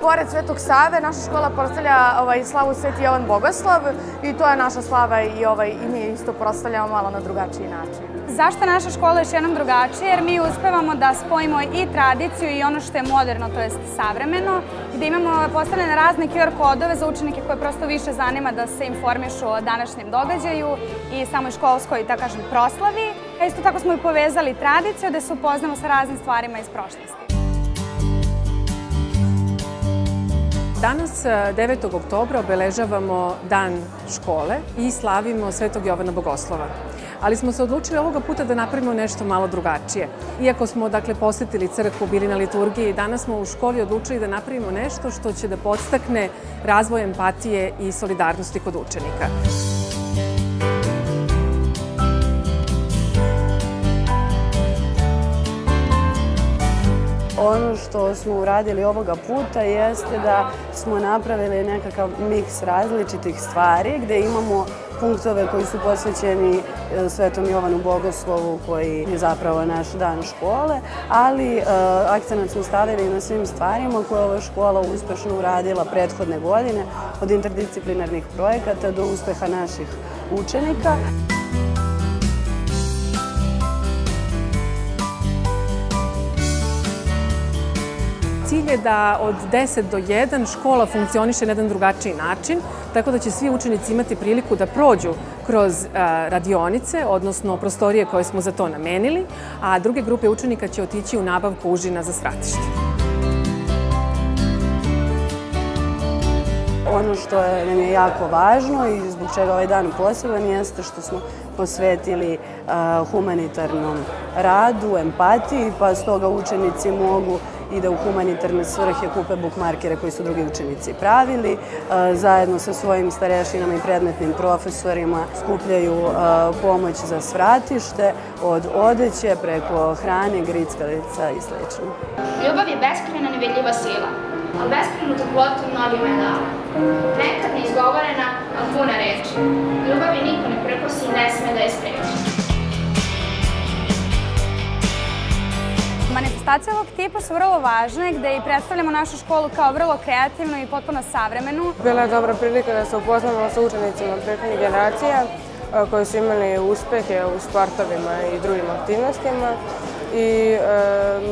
Pored Svetog Save, naša škola proslavlja slavu Sveti Jovan Bogoslav i to je naša slava i mi isto proslavljamo malo na drugačiji način. Zašto naša škola je još jednom drugačija? Jer mi uspevamo da spojimo i tradiciju i ono što je moderno, to jest savremeno, gde imamo postavljene razne QR kodove za učenike koje prosto više zanima da se informišu o današnjem događaju i samoj školskoj, tako kažem, proslavi. A isto tako smo i povezali tradiciju da se upoznamo sa raznim stvarima iz prošlosti. Danas, 9. oktobra, obeležavamo Dan škole i slavimo Svetog Jovana Bogoslova. Ali smo se odlučili ovoga puta da napravimo nešto malo drugačije. Iako smo, posetili crkvu, bili na liturgiji, danas smo u školi odlučili da napravimo nešto što će da podstakne razvoj empatije i solidarnosti kod učenika. Ono što smo uradili ovoga puta jeste da smo napravili nekakav miks različitih stvari gde imamo punktove koji su posvećeni Svetom Jovanu Bogoslovu koji je zapravo naš dan škole, ali akcenat smo stavili na svim stvarima koje je ova škola uspešno uradila prethodne godine, od interdisciplinarnih projekata do uspeha naših učenika. Cilj je da od 10 do 1 škola funkcioniše na jedan drugačiji način, tako da će svi učenici imati priliku da prođu kroz radionice, odnosno prostorije koje smo za to namenili, a druge grupe učenika će otići u nabavku užina za svratište. Ono što nam je jako važno i zbog čega ovaj dan poseban jeste što smo posvetili humanitarnom radu, empatiji, pa stoga učenici mogu i da u humanitarne svrhe kupe bukmarkere koji su drugi učenici pravili. Zajedno sa svojim starešinama i predmetnim profesorima skupljaju pomoć za svratište, od odeće preko hrane, grickalica i sl. Ljubav je beskrajna nevidljiva sila, ali beskrajnu toplotu mnogima je dala. Nekad neizgovorena, ali puna reči. Ljubav je niko ne prkosi i ne sme da je spreči. Manifestacije ovog tipa su vrlo važne, gde i predstavljamo našu školu kao vrlo kreativnu i potpuno savremenu. Bila je dobra prilika da se upoznamo sa učenicima prethodnih generacija koji su imali uspehe u sportovima i drugim aktivnostima i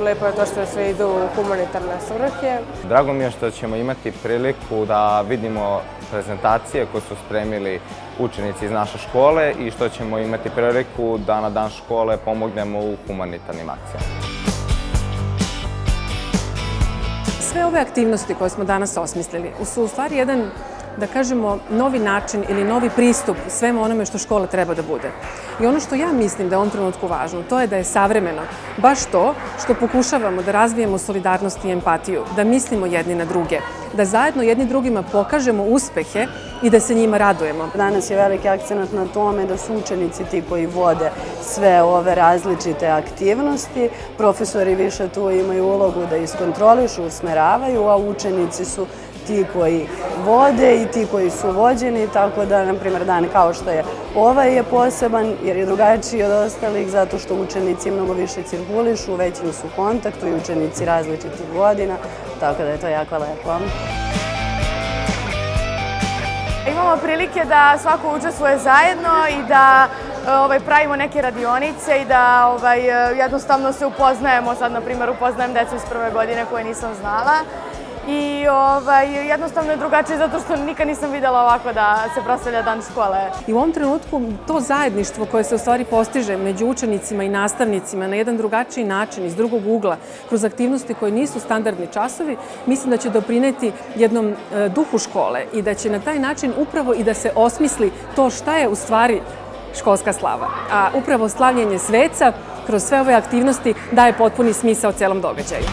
lepo je to što sve ide u humanitarne svrhe. Drago mi je što ćemo imati priliku da vidimo prezentacije koje su spremili učenici iz naše škole i što ćemo imati priliku da na dan škole pomognemo u humanitarnim akcijama. Sve ove aktivnosti koje smo danas osmislili su u stvari jedan, da kažemo, novi način ili novi pristup svemu onome što škola treba da bude. I ono što ja mislim da je u ovom trenutku važno, to je da je savremeno baš to što pokušavamo da razvijemo solidarnost i empatiju, da mislimo jedni na druge, da zajedno jedni drugima pokažemo uspehe i da se njima radujemo. Danas je veliki akcenat na tome da su učenici ti koji vode sve ove različite aktivnosti. Profesori više tu imaju ulogu da iskontrolišu, usmeravaju, a učenici su ti koji vode i ti koji su vođeni, tako da, na primjer, dan kao što je ovaj je poseban jer je drugačiji od ostalih zato što učenici mnogo više cirkulišu, većim su kontaktu i učenici različitih godina, tako da je to jako lepo. Imamo prilike da svako učestvuje zajedno i da pravimo neke radionice i da jednostavno se upoznajemo. Sad, na primjer, upoznajem decu iz prve godine koje nisam znala. I jednostavno je drugačije zato što nikad nisam videla ovako da se proslavlja dan škole. I u ovom trenutku to zajedništvo koje se u stvari postiže među učenicima i nastavnicima na jedan drugačiji način, iz drugog ugla, kroz aktivnosti koje nisu standardni časovi, mislim da će doprineti jednom duhu škole i da će na taj način upravo i da se osmisli to šta je u stvari školska slava. A upravo slavljenje sveca kroz sve ove aktivnosti daje potpuni smisao celom događaju.